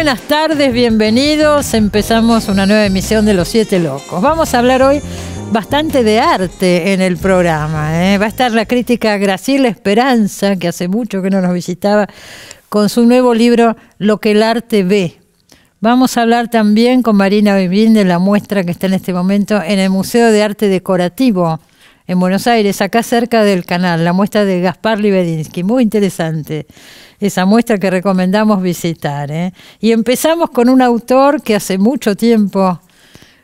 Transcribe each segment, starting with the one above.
buenas tardes, bienvenidos. Empezamos una nueva emisión de Los Siete Locos. Vamos a hablar hoy bastante de arte en el programa. Va a estar la crítica Graciela Esperanza, que hace mucho que no nos visitaba, con su nuevo libro Lo que el arte ve. Vamos a hablar también con Marina Bevín de la muestra que está en este momento en el Museo de Arte Decorativo en Buenos Aires, acá cerca del canal, la muestra de Gaspar Libedinsky. Muy interesante esa muestra que recomendamos visitar. Y empezamos con un autor que hace mucho tiempo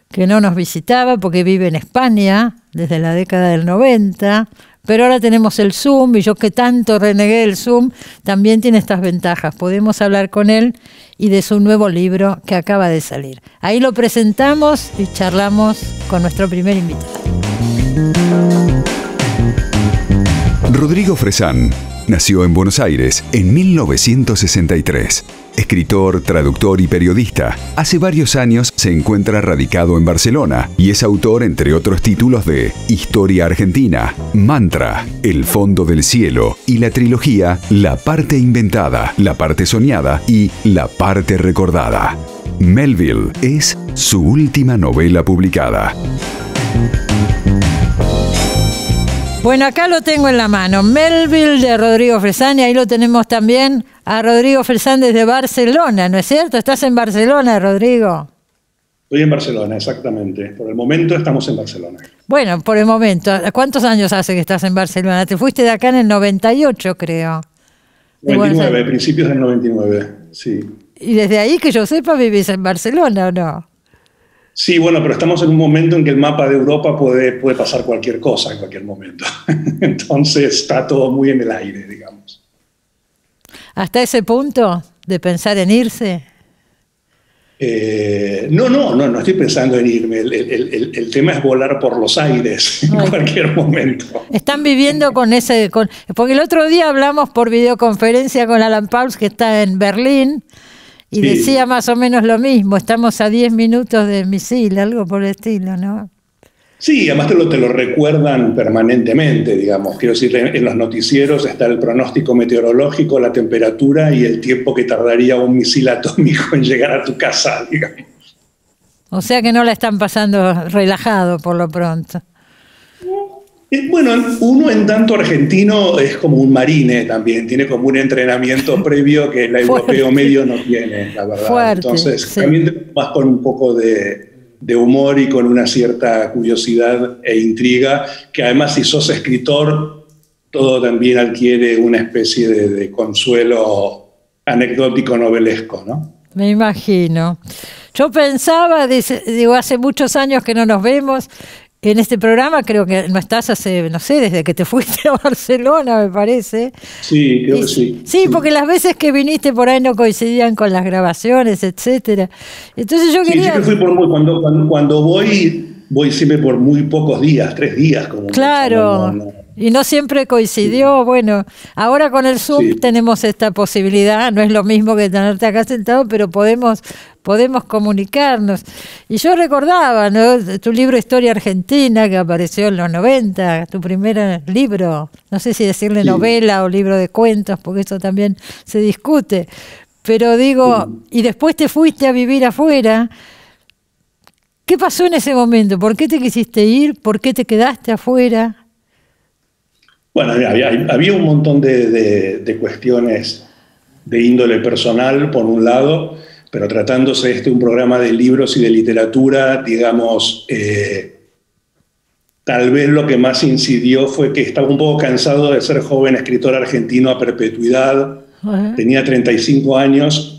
que no nos visitaba porque vive en España desde la década del 90, pero ahora tenemos el Zoom y yo que tanto renegué del Zoom, también tiene estas ventajas. Podemos hablar con él y de su nuevo libro que acaba de salir. Ahí lo presentamos y charlamos con nuestro primer invitado. Rodrigo Fresán nació en Buenos Aires en 1963. Escritor, traductor y periodista, hace varios años se encuentra radicado en Barcelona y es autor, entre otros títulos, de Historia Argentina, Mantra, El Fondo del Cielo y la trilogía La Parte Inventada, La Parte Soñada y La Parte Recordada. Melville es su última novela publicada. Bueno, acá lo tengo en la mano, Melville de Rodrigo Fresán, y ahí lo tenemos también a Rodrigo Fresán desde Barcelona, ¿no es cierto? ¿Estás en Barcelona, Rodrigo? Estoy en Barcelona, exactamente. Por el momento estamos en Barcelona. Bueno, por el momento. ¿Cuántos años hace que estás en Barcelona? Te fuiste de acá en el 98, creo. 99, principios del 99, sí. Y desde ahí, que yo sepa, vivís en Barcelona, ¿o no? Sí, bueno, pero estamos en un momento en que el mapa de Europa puede pasar cualquier cosa en cualquier momento. Entonces está todo muy en el aire, digamos. ¿Hasta ese punto de pensar en irse? No estoy pensando en irme. El tema es volar por los aires en cualquier momento. Están viviendo con ese... porque el otro día hablamos por videoconferencia con Alan Pauls, que está en Berlín, y sí, decía más o menos lo mismo. Estamos a 10 minutos de misil, algo por el estilo, ¿no? Sí, además te lo recuerdan permanentemente, digamos. Quiero decir, en los noticieros está el pronóstico meteorológico, la temperatura y el tiempo que tardaría un misil atómico en llegar a tu casa, digamos. O sea que no la están pasando relajado por lo pronto. Bueno, uno en tanto argentino es como un marine también, tiene como un entrenamiento previo que el europeo medio no tiene, la verdad. Fuerte, entonces, sí. También más con un poco de humor y con una cierta curiosidad e intriga, que además si sos escritor, todo también adquiere una especie de consuelo anecdótico novelesco, ¿no? Me imagino. Yo pensaba, digo, hace muchos años que no nos vemos. En este programa creo que no estás hace, no sé, desde que te fuiste a Barcelona, me parece. Sí, creo que sí. Sí, porque las veces que viniste por ahí no coincidían con las grabaciones, etcétera. Entonces yo quería... Sí, siempre fui cuando voy siempre por muy pocos días, 3 días. Como claro, y no siempre coincidió. Sí. Bueno, ahora con el Zoom tenemos esta posibilidad, no es lo mismo que tenerte acá sentado, pero podemos comunicarnos. Y yo recordaba, ¿no?, tu libro Historia Argentina, que apareció en los 90, tu primer libro, no sé si decirle novela o libro de cuentos, porque eso también se discute, pero digo, y después te fuiste a vivir afuera. ¿Qué pasó en ese momento? ¿Por qué te quisiste ir? ¿Por qué te quedaste afuera? Bueno, había un montón de cuestiones de índole personal, por un lado, pero tratándose un programa de libros y de literatura, digamos, tal vez lo que más incidió fue que estaba un poco cansado de ser joven escritor argentino a perpetuidad. Tenía 35 años,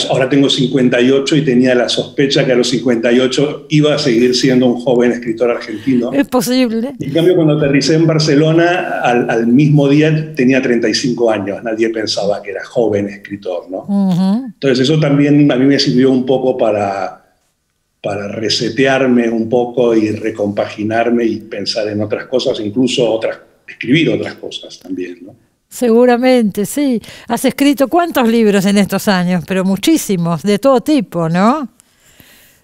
ahora tengo 58 y tenía la sospecha que a los 58 iba a seguir siendo un joven escritor argentino. Es posible. En cambio, cuando aterricé en Barcelona, al mismo día tenía 35 años. Nadie pensaba que era joven escritor, ¿no? Entonces eso también a mí me sirvió un poco para resetearme un poco y recompaginarme y pensar en otras cosas, incluso escribir otras cosas también, ¿no? Seguramente, sí. Has escrito ¿cuántos libros en estos años? Pero muchísimos, de todo tipo, ¿no?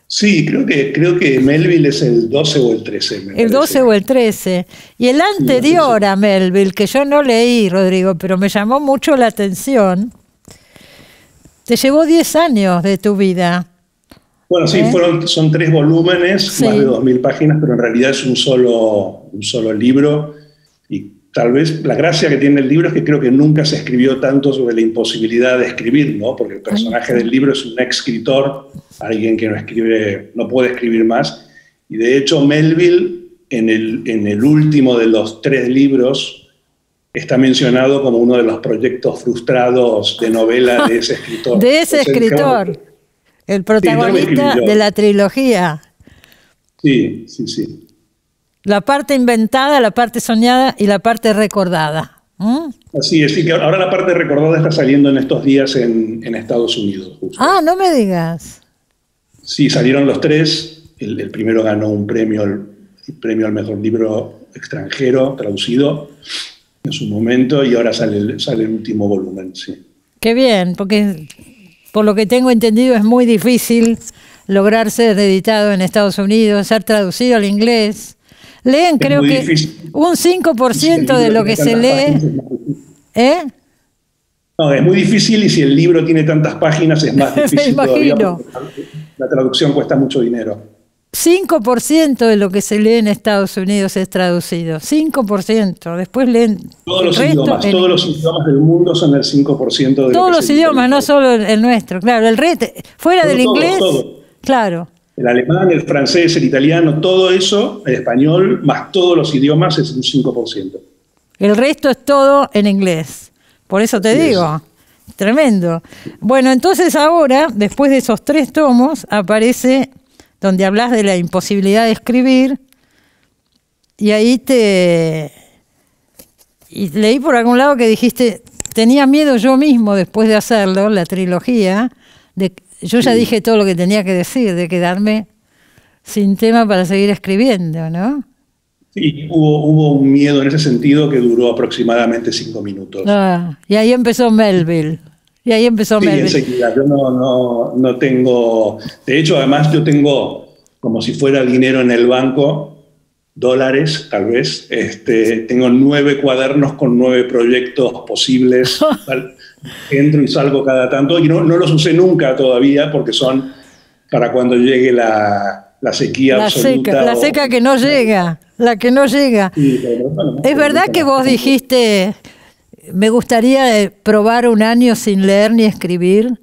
Sí, creo que Melville es el 12 o el 13. El 12 o el 13. Y el anterior a Melville, que yo no leí, Rodrigo, pero me llamó mucho la atención. Te llevó 10 años de tu vida. Bueno, sí, son 3 volúmenes, más de 2000 páginas, pero en realidad es un solo libro. Y tal vez la gracia que tiene el libro es que creo que nunca se escribió tanto sobre la imposibilidad de escribir, ¿no? Porque el personaje del libro es un escritor, alguien que no puede escribir más. Y de hecho Melville, en el último de los 3 libros, está mencionado como uno de los proyectos frustrados de novela de ese escritor. De ese escritor, el protagonista de la trilogía. Sí. La parte inventada, la parte soñada y la parte recordada. Así es, y que ahora la parte recordada está saliendo en estos días en Estados Unidos. Justo. Ah, no me digas. Sí, salieron los 3. El primero ganó un premio, el premio al mejor libro extranjero traducido en su momento, y ahora sale el último volumen, sí. Qué bien, porque por lo que tengo entendido es muy difícil lograr ser editado en Estados Unidos, ser traducido al inglés. Leen, creo que un 5% de lo que se lee. No, es muy difícil, y si el libro tiene tantas páginas es más difícil todavía, porque la traducción cuesta mucho dinero. 5% de lo que se lee en Estados Unidos es traducido. 5%. Después leen todos los idiomas del mundo son el 5% de todos los idiomas, no solo el nuestro. Claro, el resto, fuera del inglés. Todo. Claro. El alemán, el francés, el italiano, todo eso, el español, más todos los idiomas es un 5%. El resto es todo en inglés. Por eso te digo. Tremendo. Bueno, entonces ahora, después de esos 3 tomos, aparece donde hablas de la imposibilidad de escribir, y ahí leí por algún lado que dijiste, tenía miedo yo mismo después de hacerlo, la trilogía, yo ya dije todo lo que tenía que decir, de quedarme sin tema para seguir escribiendo, ¿no? Sí, hubo un miedo en ese sentido que duró aproximadamente 5 minutos. Y ahí empezó Melville. Enseguida. Yo no tengo... De hecho, además yo tengo, como si fuera dinero en el banco, dólares, tal vez. Tengo 9 cuadernos con 9 proyectos posibles. Entro y salgo cada tanto. Y no los usé nunca todavía, porque son para cuando llegue la sequía absoluta. La seca que no llega. La que no llega. Sí, es verdad que vos dijiste... Me gustaría probar un año sin leer ni escribir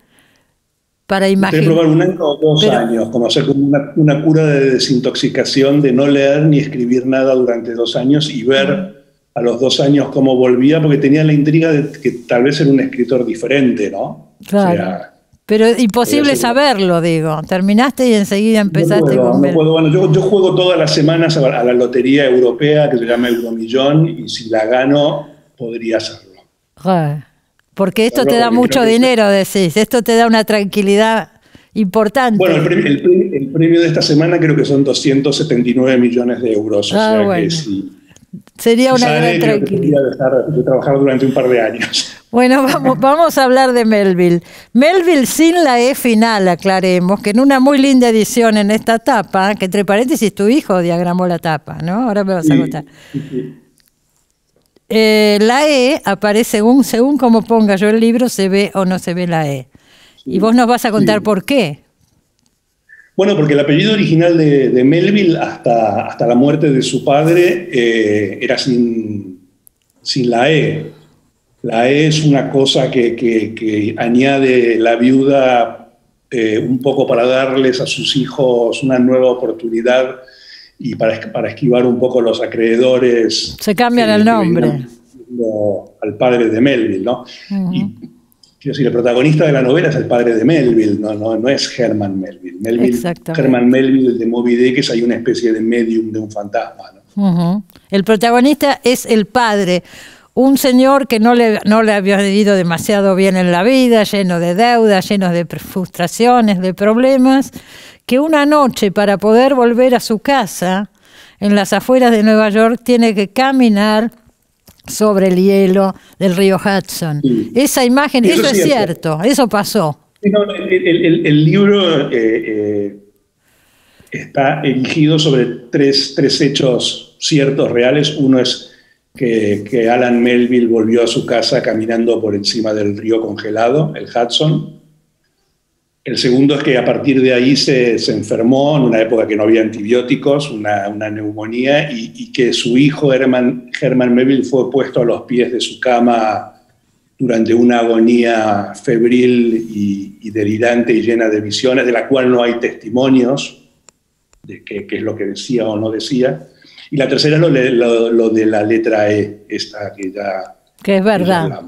para imaginar. Probar un año o 2 años, como hacer como una cura de desintoxicación, de no leer ni escribir nada durante 2 años y ver a los 2 años cómo volvía, porque tenía la intriga de que tal vez era un escritor diferente, ¿no? Claro. Pero imposible saberlo, digo. Terminaste y enseguida empezaste con... Bueno, yo juego todas las semanas a la lotería europea que se llama Euromillón, y si la gano, podría hacerlo. Porque esto te da mucho dinero, decís. Esto te da una tranquilidad importante. Bueno, el premio de esta semana creo que son 279 millones de euros. Que sería una gran tranquilidad. Dejar de trabajar durante un par de años. Bueno, vamos a hablar de Melville. Melville sin la E final, aclaremos, que en una muy linda edición en esta tapa, que entre paréntesis tu hijo diagramó la tapa, ¿no? Ahora me vas a contar. Sí. La E aparece según como ponga yo el libro, se ve o no se ve la E. Y vos nos vas a contar por qué. Bueno, porque el apellido original de Melville hasta la muerte de su padre era sin la E. La E es una cosa que añade la viuda un poco para darles a sus hijos una nueva oportunididad y para esquivar un poco los acreedores. Se cambian el nombre. Al padre de Melville, ¿no? Y quiero decir, el protagonista de la novela es el padre de Melville, no es Herman Melville. Herman Melville, el de Moby Dick, es ahí una especie de medium de un fantasma, ¿no? El protagonista es el padre, un señor que no le había ido demasiado bien en la vida, lleno de deudas, lleno de frustraciones, de problemas, que una noche, para poder volver a su casa en las afueras de Nueva York, tiene que caminar sobre el hielo del río Hudson. Sí. Esa imagen, eso es cierto, eso pasó. El libro está erigido sobre tres hechos ciertos, reales. Uno es que Alan Melville volvió a su casa caminando por encima del río congelado, el Hudson. El segundo es que a partir de ahí se enfermó en una época que no había antibióticos, una neumonía, y que su hijo Herman Melville fue puesto a los pies de su cama durante una agonía febril y delirante y llena de visiones, de la cual no hay testimonios de qué es lo que decía o no decía. Y la tercera es lo de la letra E, esta que ya... Que es verdad.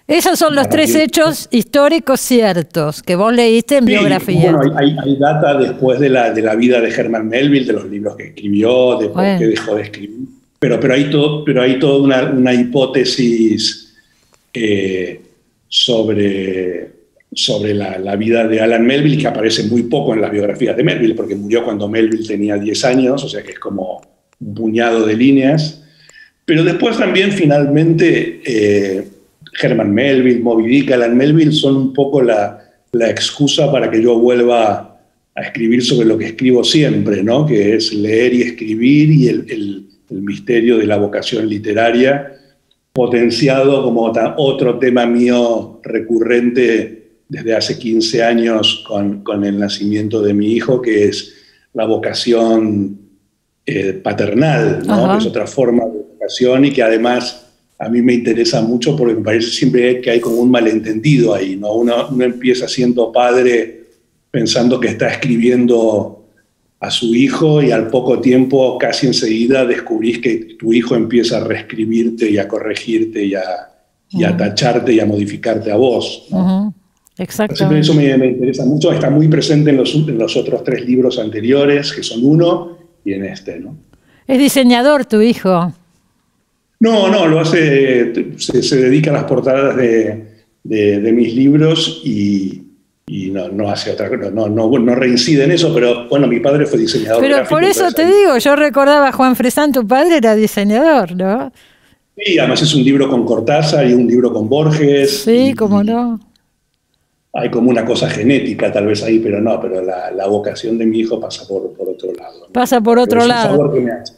Esos son los tres hechos históricos ciertos que vos leíste en biografía. Bueno, hay data después de la vida de Herman Melville, de los libros que escribió, de por qué dejó de escribir. Pero hay toda una hipótesis sobre la vida de Alan Melville, que aparece muy poco en las biografías de Melville, porque murió cuando Melville tenía 10 años, o sea que es como un puñado de líneas. Pero después también, finalmente, Herman Melville, Moby Dick, Alan Melville son un poco la excusa para que yo vuelva a escribir sobre lo que escribo siempre, ¿no? Que es leer y escribir, y el misterio de la vocación literaria, potenciado como otro tema mío recurrente desde hace 15 años con el nacimiento de mi hijo, que es la vocación paternal, ¿no? Que es otra forma de vocación y que además a mí me interesa mucho porque me parece siempre que hay como un malentendido ahí, ¿no? Uno empieza siendo padre pensando que está escribiendo a su hijo y al poco tiempo, casi enseguida, descubrís que tu hijo empieza a reescribirte y a corregirte y a tacharte y a modificarte a vos, ¿no? Exactamente. Eso me interesa mucho, está muy presente en los otros 3 libros anteriores, que son 1, y en este, ¿no? ¿Es diseñador tu hijo? No, lo hace, se dedica a las portadas de mis libros y no hace otra cosa, no reincide en eso, pero bueno, mi padre fue diseñador. Pero por eso te digo, yo recordaba a Juan Fresán, tu padre era diseñador, ¿no? Sí, además es un libro con Cortázar y un libro con Borges. Sí, cómo no. Hay como una cosa genética tal vez ahí, pero la vocación de mi hijo pasa por otro lado, ¿no? Pasa por otro lado. Es un favor que me hace.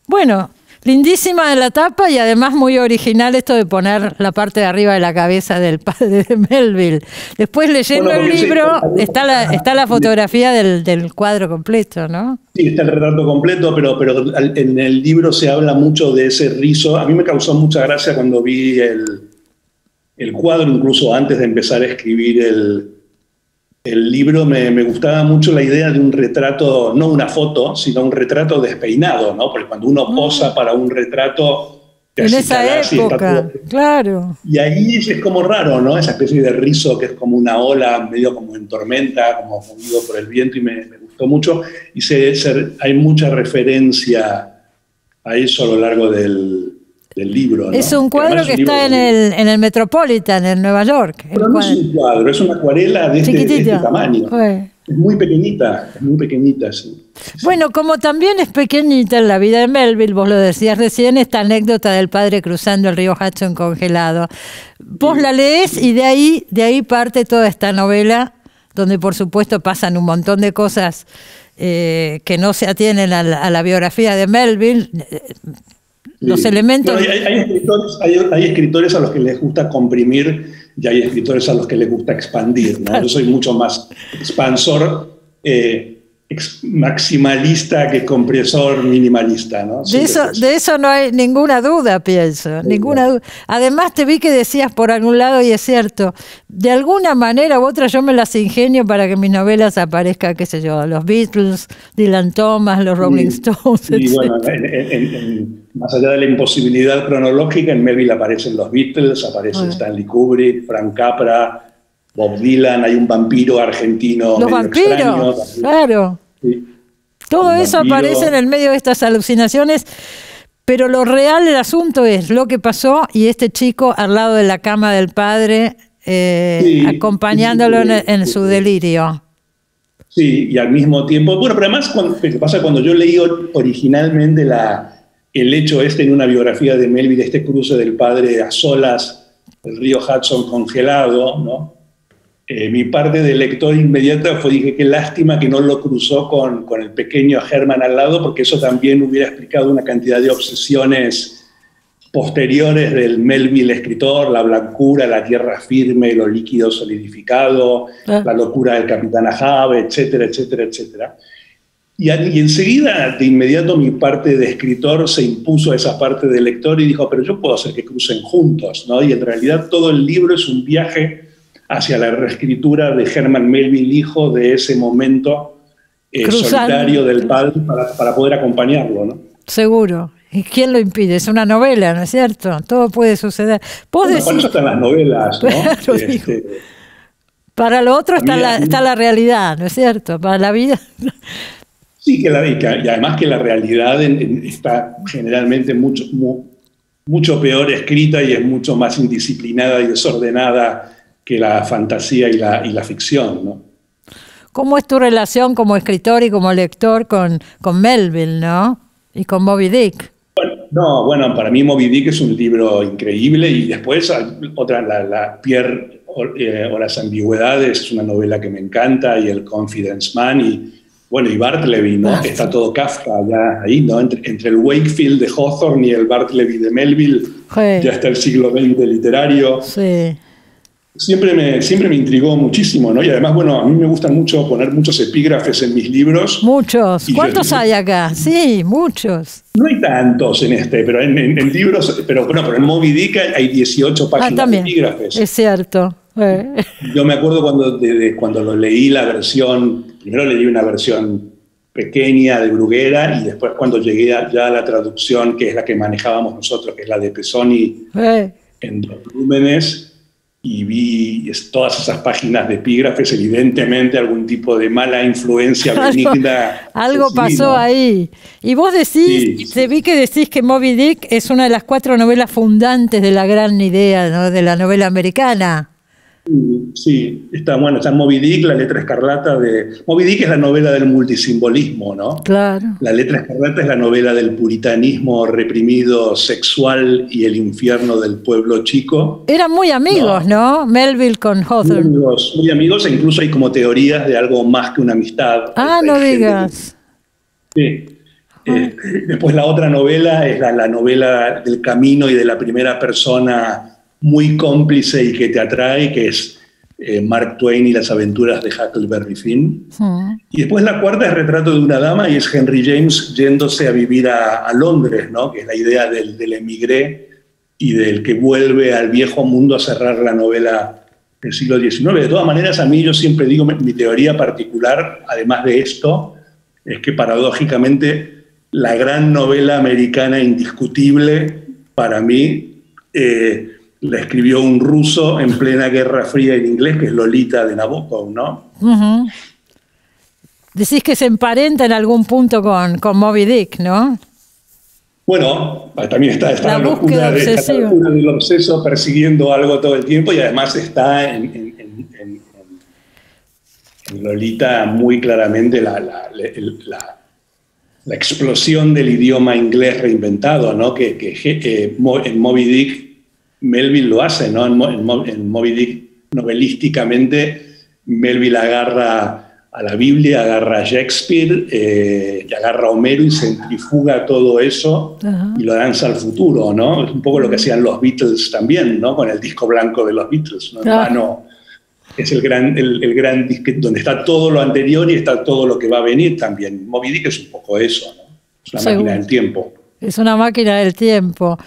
Bueno, lindísima la tapa y además muy original esto de poner la parte de arriba de la cabeza del padre de Melville. Después leyendo el libro está la fotografía del cuadro completo, ¿no? Sí, está el retrato completo, pero en el libro se habla mucho de ese rizo. A mí me causó mucha gracia cuando vi el cuadro, incluso antes de empezar a escribir el libro, me gustaba mucho la idea de un retrato, no una foto, sino un retrato despeinado, ¿no? Porque cuando uno posa para un retrato... En esa época, claro. Y ahí es como raro, ¿no? Esa especie de rizo que es como una ola, medio como en tormenta, como movido por el viento, y me gustó mucho. Y hay mucha referencia a eso a lo largo del libro, ¿no? Es un cuadro que está en el Metropolitan, en Nueva York. Pero no es un cuadro, es una acuarela de este tamaño. Es muy pequeñita, sí. Bueno, como también es pequeñita en la vida de Melville, vos lo decías recién, esta anécdota del padre cruzando el río Hudson congelado. Vos la leés y de ahí parte toda esta novela, donde por supuesto pasan un montón de cosas que no se atienen a la biografía de Melville. Los elementos... Hay escritores a los que les gusta comprimir y hay escritores a los que les gusta expandir, ¿no? Yo soy mucho más expansor, maximalista que compresor minimalista, ¿no? De eso no hay ninguna duda, pienso, ninguna duda. Además te vi que decías por algún lado, y es cierto, de alguna manera u otra yo me las ingenio para que en mis novelas aparezca, qué sé yo, los Beatles, Dylan Thomas, los Rolling Stones, y bueno, más allá de la imposibilidad cronológica, en Melville aparecen los Beatles, aparece Stanley Kubrick, Frank Capra, Bob Dylan, hay un vampiro argentino. Los vampiros, extraño, claro. Sí. Todo eso aparece en el medio de estas alucinaciones, pero lo real del asunto es lo que pasó y este chico al lado de la cama del padre, acompañándolo en su delirio. Sí, y al mismo tiempo, bueno, pero además ¿qué pasa? Cuando yo leí originalmente el hecho en una biografía de Melville, este cruce del padre a solas, el río Hudson congelado, ¿no? Mi parte de lector inmediata dije, qué lástima que no lo cruzó con el pequeño Herman al lado, porque eso también hubiera explicado una cantidad de obsesiones posteriores del Melville escritor, la blancura, la tierra firme, lo líquido solidificado, la locura del capitán Ahab, etcétera, etcétera, etcétera. Y enseguida, de inmediato, mi parte de escritor se impuso a esa parte de lector y dijo, pero yo puedo hacer que crucen juntos, ¿no? Y en realidad todo el libro es un viaje hacia la reescritura de Herman Melville, hijo, de ese momento solitario del padre, para poder acompañarlo, ¿no? Seguro. ¿Y quién lo impide? Es una novela, ¿no es cierto? Todo puede suceder. Bueno, por eso están las novelas, ¿no? Claro, para lo otro está la realidad, ¿no es cierto? Para la vida. Sí, y además que la realidad está generalmente mucho peor escrita y es mucho más indisciplinada y desordenada que la fantasía y la ficción, ¿no? ¿Cómo es tu relación como escritor y como lector con Melville, ¿no? Y con Moby Dick. Bueno, para mí Moby Dick es un libro increíble y después la Pierre o las ambigüedades es una novela que me encanta, y el Confidence Man y Bartleby, ¿no? Está todo Kafka ya ahí, ¿no? Entre el Wakefield de Hawthorne y el Bartleby de Melville, ya está el siglo XX literario. Sí. Siempre me intrigó muchísimo, ¿no? Y además, a mí me gusta mucho poner muchos epígrafes en mis libros. Muchos. ¿Cuántos hay acá? Sí, muchos. No hay tantos en pero en libros, pero en Moby Dick hay 18 páginas de epígrafes. Es cierto. Yo me acuerdo cuando lo leí primero leí una versión pequeña de Bruguera, y después cuando llegué ya a la traducción, que es la que manejábamos nosotros, que es la de Pesoni, en 2 volúmenes, y vi todas esas páginas de epígrafes, evidentemente algún tipo de mala influencia benigna. Algo pasó ahí. Y vos decís, te vi que decís que Moby Dick es una de las 4 novelas fundantes de la gran idea, ¿no?, de la novela americana. Sí, está Moby Dick, La letra escarlata Moby Dick es la novela del multisimbolismo, ¿no? Claro. La letra escarlata es la novela del puritanismo reprimido sexual y el infierno del pueblo chico. Eran muy amigos, ¿no? Melville con Hawthorne. Muy amigos, e incluso hay como teorías de algo más que una amistad. No digas. Sí. Después la otra novela es la novela del camino y de la primera persona, muy cómplice y que te atrae, que es Mark Twain y las aventuras de Huckleberry Finn. Y después la cuarta es Retrato de una dama, y es Henry James yéndose a vivir a Londres, ¿no? Que es la idea del emigré y del que vuelve al viejo mundo a cerrar la novela del siglo XIX. De todas maneras, a mí yo siempre digo, mi teoría particular, además de esto, es que paradójicamente la gran novela americana indiscutible, para mí, la escribió un ruso en plena Guerra Fría en inglés, que es Lolita de Nabokov, ¿no? Decís que se emparenta en algún punto con Moby Dick, ¿no? Bueno, también está la locura del obseso persiguiendo algo todo el tiempo, y además está en Lolita muy claramente la explosión del idioma inglés reinventado, ¿no? Que en Moby Dick Melville lo hace, ¿no? En Moby Dick, novelísticamente, Melville agarra a la Biblia, agarra a Shakespeare, y agarra a Homero y centrifuga todo eso y lo lanza al futuro, ¿no? Es un poco lo que hacían los Beatles también, ¿no? Con el disco blanco de los Beatles, ¿no? Es el gran disco donde está todo lo anterior y está todo lo que va a venir también. Moby Dick es un poco eso, ¿no? Es una máquina del tiempo. Es una máquina del tiempo.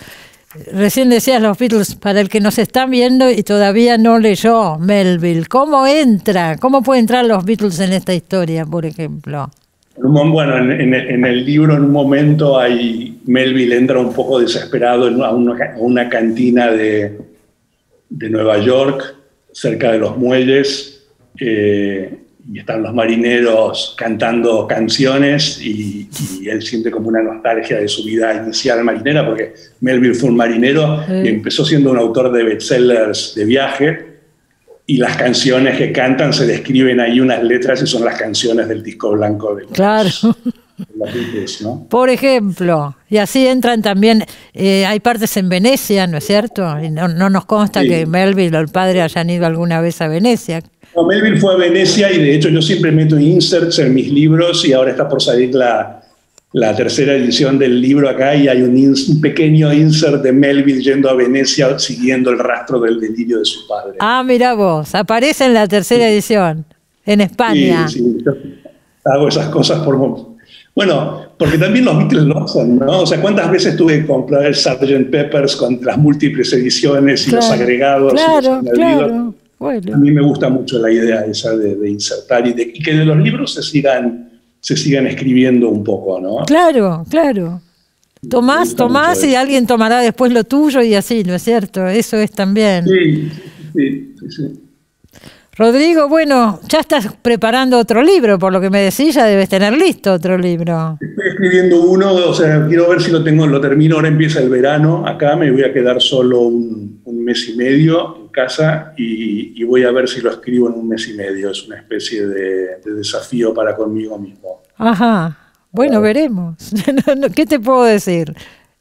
Recién decías los Beatles, para el que nos está viendo y todavía no leyó Melville, ¿cómo pueden entrar los Beatles en esta historia, por ejemplo? Bueno, en el libro, en un momento, Melville entra un poco desesperado a una cantina de Nueva York, cerca de los muelles, y están los marineros cantando canciones, y él siente como una nostalgia de su vida inicial marinera, porque Melville fue un marinero y empezó siendo un autor de bestsellers de viaje, y las canciones que cantan se describen ahí unas letras y son las canciones del disco blanco de los Beatles, ¿no? Por ejemplo, y así entran también, hay partes en Venecia, ¿no es cierto? Y no nos consta que Melville o el padre hayan ido alguna vez a Venecia. No, Melville fue a Venecia, y de hecho yo siempre meto inserts en mis libros, y ahora está por salir la la tercera edición del libro acá y hay un pequeño insert de Melville yendo a Venecia siguiendo el rastro del delirio de su padre. Ah, mira vos, aparece en la tercera edición, en España. Sí, yo hago esas cosas por... Bueno, porque también los Beatles lo hacen, ¿no? O sea, ¿cuántas veces tuve que comprar el Sgt. Pepper's con las múltiples ediciones y los agregados? Claro, claro. Bueno. A mí me gusta mucho la idea esa de insertar y que de los libros se sigan escribiendo un poco, ¿no? Claro, claro. Tomás y alguien tomará después lo tuyo y así, ¿no es cierto? Eso es también. Sí. Rodrigo, bueno, ya estás preparando otro libro, por lo que me decís, ya debes tener listo otro libro. Estoy escribiendo uno, o sea, quiero ver si lo termino, ahora empieza el verano, acá me voy a quedar solo un mes y medio en casa y voy a ver si lo escribo en un mes y medio, es una especie de desafío para conmigo mismo. Ajá, bueno, veremos. ¿Qué te puedo decir?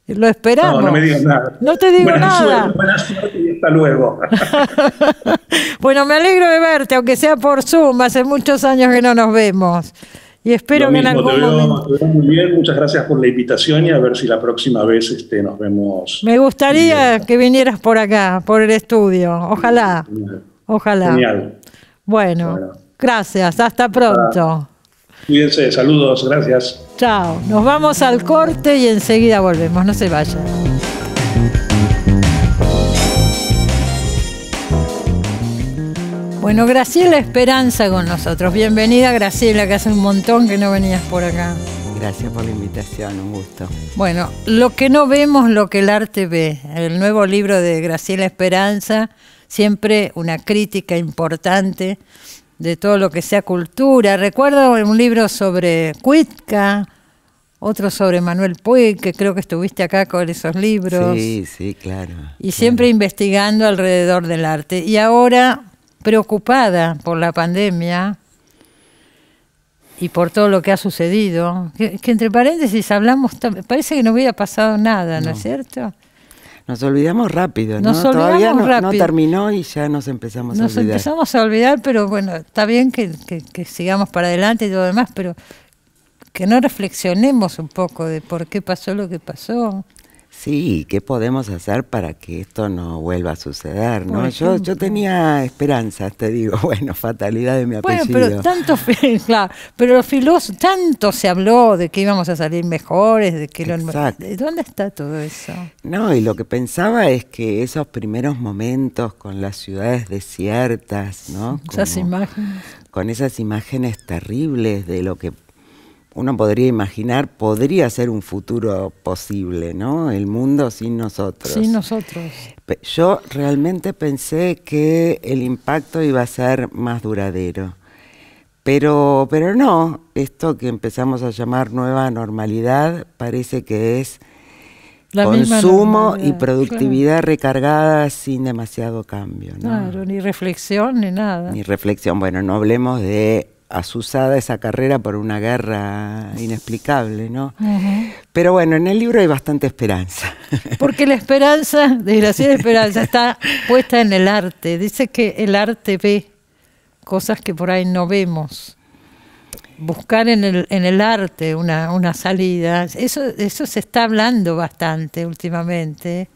Lo esperamos. No me digas nada. No te digo nada. Buena suerte y hasta luego. Bueno, me alegro de verte, aunque sea por Zoom. Hace muchos años que no nos vemos. Y espero que en algún momento... Te veo muy bien. Muchas gracias por la invitación y a ver si la próxima vez nos vemos. Me gustaría que vinieras por acá, por el estudio. Ojalá. Ojalá. Genial. Bueno, gracias. Hasta pronto. Cuídense. Saludos. Gracias. Chao, nos vamos al corte y enseguida volvemos, no se vayan. Bueno, Graciela Esperanza con nosotros. Bienvenida, Graciela, que hace un montón que no venías por acá. Gracias por la invitación, un gusto. Bueno, lo que no vemos, lo que el arte ve. El nuevo libro de Graciela Esperanza, siempre una crítica importante de todo lo que sea cultura. Recuerdo un libro sobre Cuitca, otro sobre Manuel Puig, que creo que estuviste acá con esos libros. Sí, claro. Y siempre investigando alrededor del arte. Y ahora, preocupada por la pandemia y por todo lo que ha sucedido, que entre paréntesis hablamos, parece que no hubiera pasado nada, ¿no es cierto? Nos olvidamos rápido, ¿no? Todavía no terminó y ya nos empezamos a olvidar. Nos empezamos a olvidar, pero bueno, está bien que sigamos para adelante y todo lo demás, pero que no reflexionemos un poco de por qué pasó lo que pasó. Sí, ¿qué podemos hacer para que esto no vuelva a suceder, no? Yo tenía esperanzas, te digo, bueno, fatalidad de mi apellido. Bueno, pero los filósofos, tanto se habló de que íbamos a salir mejores, de que ¿dónde está todo eso? No, y lo que pensaba es que esos primeros momentos con las ciudades desiertas, ¿no? Esas imágenes. Con esas imágenes terribles de lo que uno podría imaginar, podría ser un futuro posible, ¿no? El mundo sin nosotros. Sin nosotros. Yo realmente pensé que el impacto iba a ser más duradero. Pero no, esto que empezamos a llamar nueva normalidad parece que es consumo y productividad recargada sin demasiado cambio, ¿no? Claro, ni reflexión ni nada. Ni reflexión. Bueno, no hablemos de asusada esa carrera por una guerra inexplicable, ¿no? Pero bueno, en el libro hay bastante esperanza. Porque la esperanza, Graciela Esperanza, está puesta en el arte. Dice que el arte ve cosas que por ahí no vemos. Buscar en el arte una salida. Eso se está hablando bastante últimamente.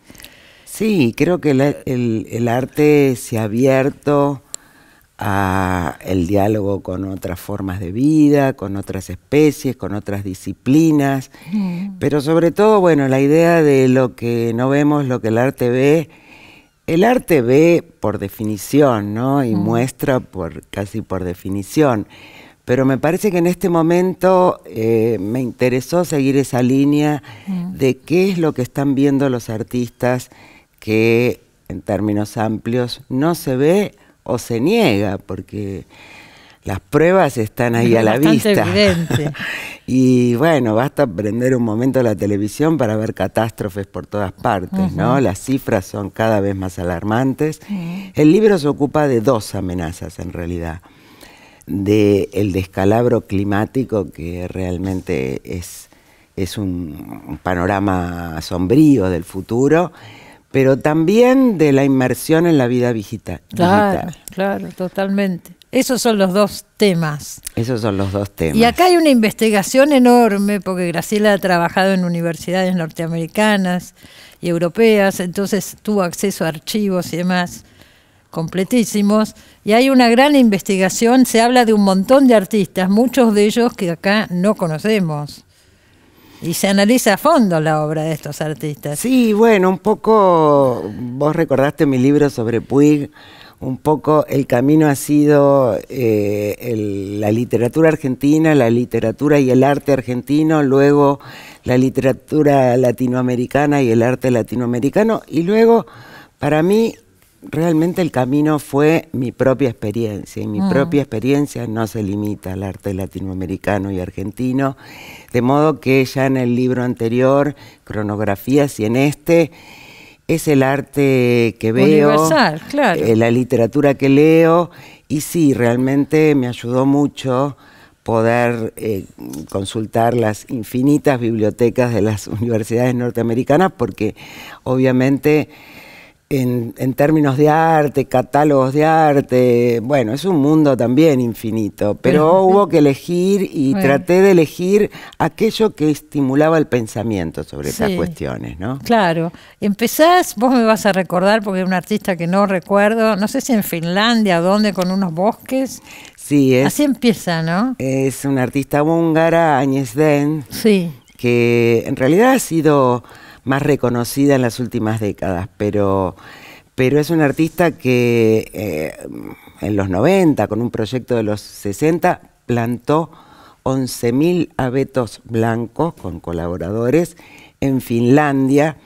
Sí, creo que el arte se ha abierto a el diálogo con otras formas de vida, con otras especies, con otras disciplinas, pero sobre todo, bueno, la idea de lo que no vemos, lo que el arte ve por definición, ¿no? Y muestra casi por definición, pero me parece que en este momento me interesó seguir esa línea de qué es lo que están viendo los artistas que, en términos amplios, no se ve o se niega, porque las pruebas están ahí a la vista. Evidente. Y bueno, basta prender un momento la televisión para ver catástrofes por todas partes, ¿no? Las cifras son cada vez más alarmantes. El libro se ocupa de dos amenazas, en realidad. El descalabro climático, que realmente es un panorama sombrío del futuro, pero también de la inmersión en la vida digital. Claro, totalmente. Esos son los dos temas. Esos son los dos temas. Y acá hay una investigación enorme, porque Graciela ha trabajado en universidades norteamericanas y europeas, entonces tuvo acceso a archivos y demás completísimos, y hay una gran investigación, se habla de un montón de artistas, muchos de ellos que acá no conocemos. Y se analiza a fondo la obra de estos artistas. Sí, bueno, un poco, vos recordaste mi libro sobre Puig, un poco el camino ha sido la literatura argentina, la literatura y el arte argentino, luego la literatura latinoamericana y el arte latinoamericano, y luego, para mí, realmente el camino fue mi propia experiencia, y mi propia experiencia no se limita al arte latinoamericano y argentino, de modo que ya en el libro anterior, Cronografías, y en este, es el arte que veo, universal, claro. La literatura que leo, y sí, realmente me ayudó mucho poder consultar las infinitas bibliotecas de las universidades norteamericanas, porque obviamente en términos de arte, catálogos de arte, bueno, es un mundo también infinito, pero hubo que elegir y traté de elegir aquello que estimulaba el pensamiento sobre estas cuestiones, ¿no? Claro. Empezás, vos me vas a recordar, porque es un artista que no recuerdo, no sé si en Finlandia o dónde, con unos bosques. Sí, así empieza, ¿no? Es una artista húngara, Agnes Den, que en realidad ha sido más reconocida en las últimas décadas, pero es una artista que en los 90, con un proyecto de los 60, plantó 11.000 abetos blancos con colaboradores en Finlandia,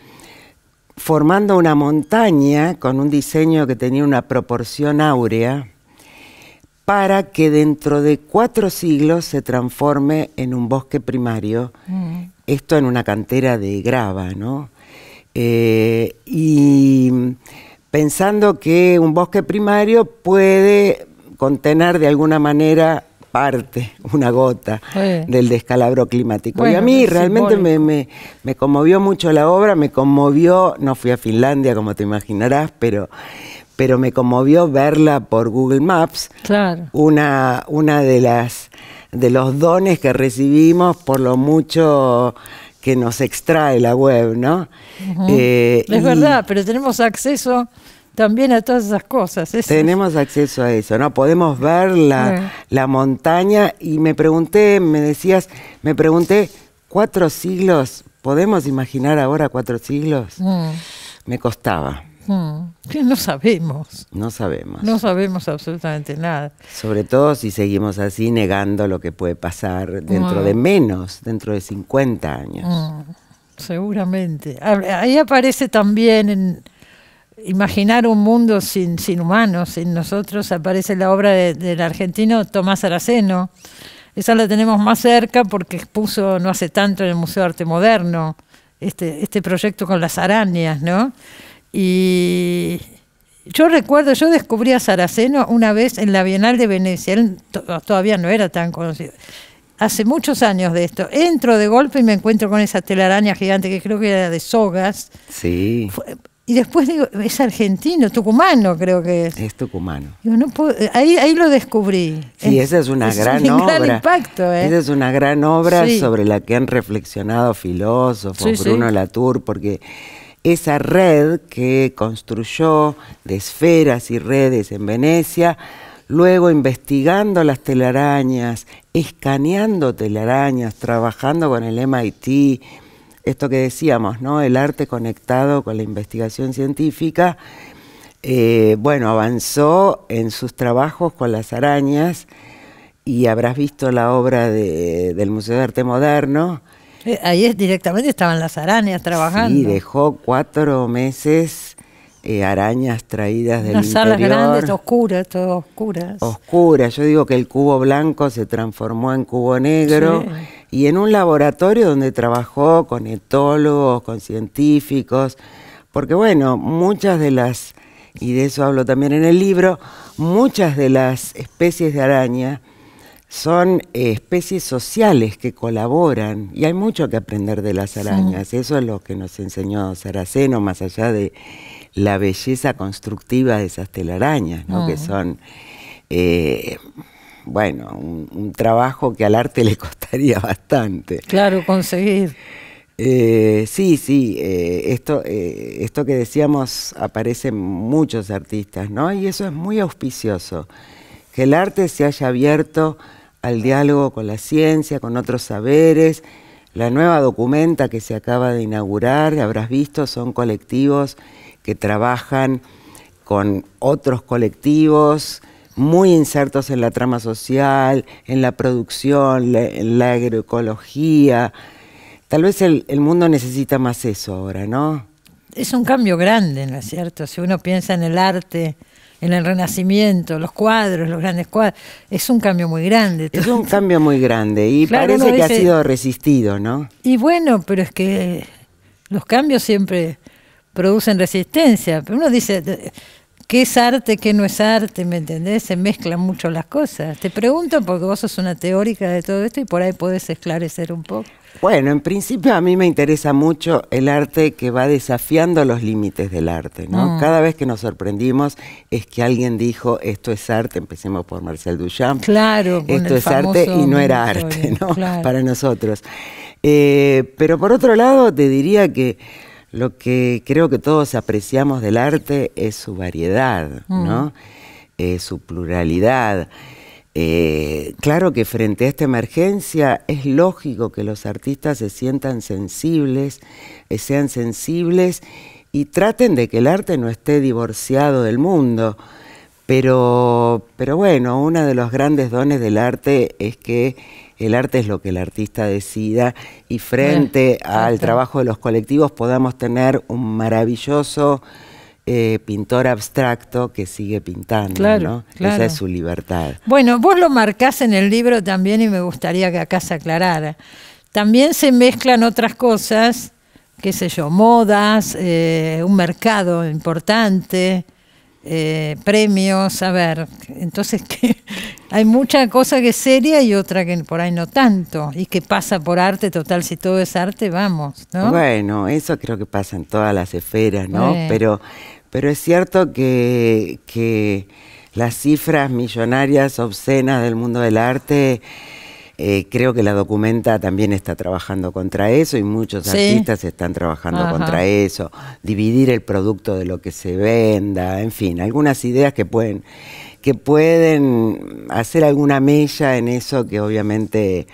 formando una montaña con un diseño que tenía una proporción áurea, para que dentro de 4 siglos se transforme en un bosque primario, esto en una cantera de grava, ¿no? Y pensando que un bosque primario puede contener de alguna manera una gota del descalabro climático. Bueno, y a mí realmente me conmovió mucho la obra, me conmovió, no fui a Finlandia como te imaginarás, pero me conmovió verla por Google Maps, una de los dones que recibimos por lo mucho que nos extrae la web, ¿no? Es verdad, pero tenemos acceso también a todas esas cosas. Tenemos acceso a eso, ¿no? Podemos ver la montaña, y me pregunté, 4 siglos, ¿podemos imaginar ahora 4 siglos? Me costaba. Que no sabemos. No sabemos. No sabemos absolutamente nada. Sobre todo si seguimos así negando lo que puede pasar dentro de 50 años. Seguramente. Ahí aparece también en imaginar un mundo sin humanos, sin nosotros, aparece la obra del argentino Tomás Araceno. Esa la tenemos más cerca porque expuso no hace tanto en el Museo de Arte Moderno este proyecto con las arañas, ¿no? Y yo recuerdo, yo descubrí a Saraceno una vez en la Bienal de Venecia, él todavía no era tan conocido, hace muchos años de esto, entro de golpe y me encuentro con esa telaraña gigante que creo que era de sogas. Sí. Y después digo, es argentino, tucumano creo que es. Es tucumano. Digo, no puedo, ahí lo descubrí. Sí, esa es una gran obra. Gran impacto, Esa es una gran obra sobre la que han reflexionado filósofos, Bruno Latour, porque esa red que construyó de esferas y redes en Venecia, luego investigando las telarañas, escaneando telarañas, trabajando con el MIT, esto que decíamos, ¿no? El arte conectado con la investigación científica, avanzó en sus trabajos con las arañas, y habrás visto la obra del Museo de Arte Moderno. Ahí directamente estaban las arañas trabajando. Sí, dejó 4 meses arañas traídas del interior. Unas salas grandes, oscuras, todas oscuras. Oscuras. Yo digo que el cubo blanco se transformó en cubo negro. Y en un laboratorio donde trabajó con etólogos, con científicos. Porque muchas de las, y de eso hablo también en el libro, muchas de las especies de araña son especies sociales que colaboran, y hay mucho que aprender de las arañas. Eso es lo que nos enseñó Saraceno, más allá de la belleza constructiva de esas telarañas, ¿no? Que son bueno, un trabajo que al arte le costaría bastante. Claro, conseguir. Sí, esto que decíamos aparece en muchos artistas, ¿no? Y eso es muy auspicioso, que el arte se haya abierto al diálogo con la ciencia, con otros saberes. La nueva documenta que se acaba de inaugurar, habrás visto, son colectivos que trabajan con otros colectivos muy insertos en la trama social, en la producción, en la agroecología. Tal vez el mundo necesita más eso ahora, ¿no? Es un cambio grande, ¿no es cierto? Si uno piensa en el arte, en el Renacimiento, los cuadros, los grandes cuadros, es un cambio muy grande. Es un cambio muy grande y claro, parece que ha sido resistido, ¿no? Y bueno, pero es que los cambios siempre producen resistencia. Pero uno dice, ¿qué es arte, qué no es arte? ¿Me entendés? Se mezclan mucho las cosas. Te pregunto porque vos sos una teórica de todo esto y por ahí podés esclarecer un poco. Bueno, en principio a mí me interesa mucho el arte que va desafiando los límites del arte, ¿no? Cada vez que nos sorprendimos es que alguien dijo, esto es arte, empecemos por Marcel Duchamp. Claro. Esto es arte y no era arte, ¿no? Claro. Para nosotros. Pero por otro lado te diría que lo que creo que todos apreciamos del arte es su variedad, ¿no? Su pluralidad. Claro que frente a esta emergencia es lógico que los artistas se sientan sensibles, sean sensibles y traten de que el arte no esté divorciado del mundo. Pero bueno, uno de los grandes dones del arte es que el arte es lo que el artista decida y frente al trabajo de los colectivos podamos tener un maravilloso pintor abstracto que sigue pintando, claro, ¿no? Claro. Esa es su libertad. Bueno, vos lo marcás en el libro también y me gustaría que acá se aclarara. También se mezclan otras cosas, qué sé yo, modas, un mercado importante, premios, a ver, entonces que hay mucha cosa que es seria y otra que por ahí no tanto, y que pasa por arte, total, si todo es arte, vamos, ¿no? Bueno, eso creo que pasa en todas las esferas, ¿no? Pero es cierto que las cifras millonarias, obscenas del mundo del arte, creo que la documenta también está trabajando contra eso y muchos artistas están trabajando contra eso, dividir el producto de lo que se venda, en fin, algunas ideas que pueden hacer alguna mella en eso que obviamente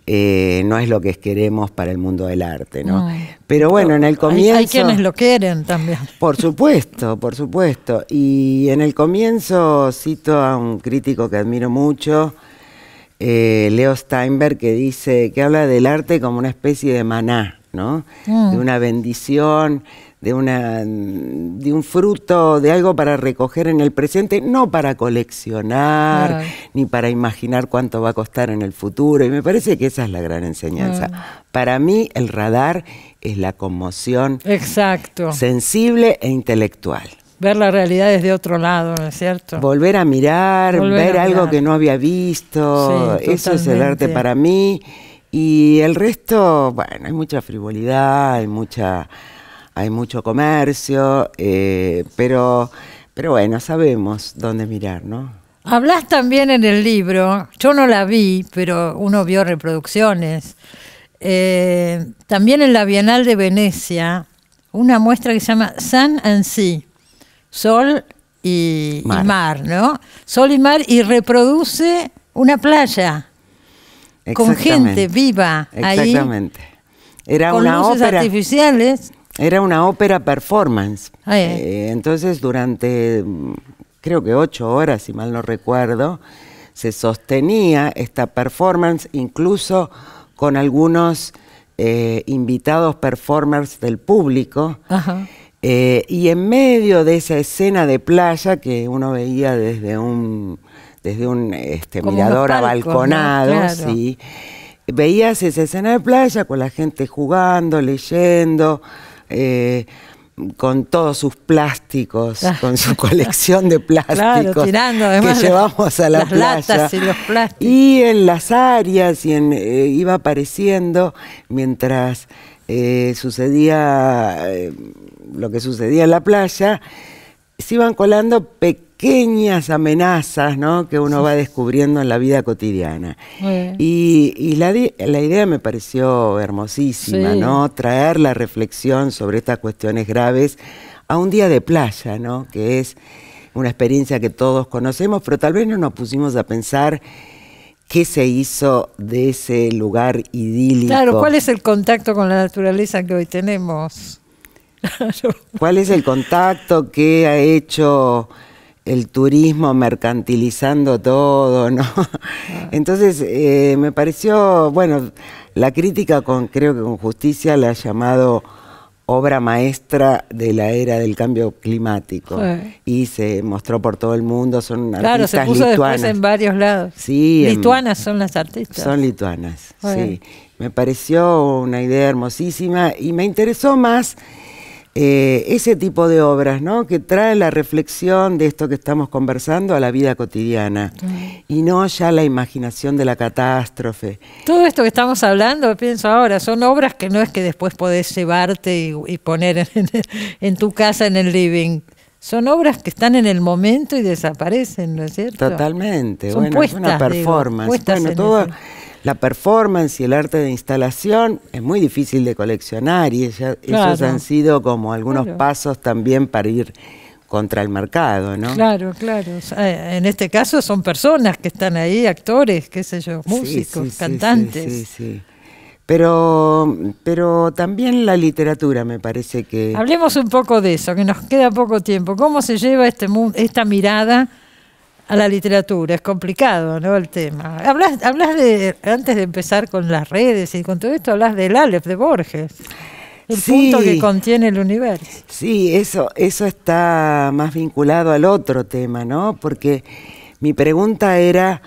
no es lo que queremos para el mundo del arte, ¿no? Pero bueno, en el comienzo... Hay quienes lo quieren también. Por supuesto, por supuesto. Y en el comienzo cito a un crítico que admiro mucho, Leo Steinberg, que habla del arte como una especie de maná, ¿no? De una bendición, de un fruto, de algo para recoger en el presente, no para coleccionar, ni para imaginar cuánto va a costar en el futuro. Y me parece que esa es la gran enseñanza. Para mí, el radar es la conmoción sensible e intelectual. Ver la realidad desde otro lado, ¿no es cierto? Volver a mirar, ver algo que no había visto, eso es el arte para mí. Y el resto, bueno, hay mucha frivolidad, hay mucho comercio, pero bueno, sabemos dónde mirar, ¿no? Hablas también en el libro, yo no la vi, pero uno vio reproducciones, también en la Bienal de Venecia, una muestra que se llama Sun and Sea, Sol y mar, ¿no? Sol y mar, y reproduce una playa con gente viva ahí. Exactamente. Era con una luces ópera artificiales. Era una ópera performance. Entonces durante, creo que 8 horas, si mal no recuerdo, se sostenía esta performance, incluso con algunos invitados performers del público. Y en medio de esa escena de playa que uno veía desde un mirador abalconado, ¿no? Sí, veías esa escena de playa con la gente jugando, leyendo, con todos sus plásticos, con su colección de plásticos tirando, que llevamos a la playa. Latas y los plásticos. Y en las áreas iba apareciendo mientras sucedía lo que sucedía en la playa, se iban colando pequeñas amenazas, ¿no?, que uno va descubriendo en la vida cotidiana. Y la idea me pareció hermosísima, ¿no? Traer la reflexión sobre estas cuestiones graves a un día de playa, ¿no?, que es una experiencia que todos conocemos, pero tal vez no nos pusimos a pensar qué se hizo de ese lugar idílico. Claro, ¿cuál es el contacto con la naturaleza que hoy tenemos? ¿Cuál es el contacto que ha hecho el turismo mercantilizando todo, ¿no? Entonces, me pareció, bueno, la crítica, creo que con justicia, la ha llamado obra maestra de la era del cambio climático. Y se mostró por todo el mundo, son artistas se puso lituanas. Después en varios lados. Sí, lituanas son las artistas. Son lituanas, sí. Me pareció una idea hermosísima y me interesó más ese tipo de obras, ¿no?, que traen la reflexión de esto que estamos conversando a la vida cotidiana y no ya la imaginación de la catástrofe. Todo esto que estamos hablando, pienso ahora, son obras que no es que después podés llevarte y poner en tu casa, en el living. Son obras que están en el momento y desaparecen, ¿no es cierto? Totalmente. Son bueno, puestas, es una performance. Bueno, toda la performance y el arte de instalación es muy difícil de coleccionar y esos han sido como algunos pasos también para ir contra el mercado, ¿no? Claro. En este caso son personas que están ahí, actores, qué sé yo, músicos, cantantes. Sí. Pero también la literatura me parece que... Hablemos un poco de eso, que nos queda poco tiempo. ¿Cómo se lleva esta mirada a la literatura? Es complicado, ¿no?, el tema. Hablas de, antes de empezar con las redes y con todo esto, hablas del Aleph de Borges, el punto que contiene el universo. Sí, eso está más vinculado al otro tema, ¿no? Porque mi pregunta era,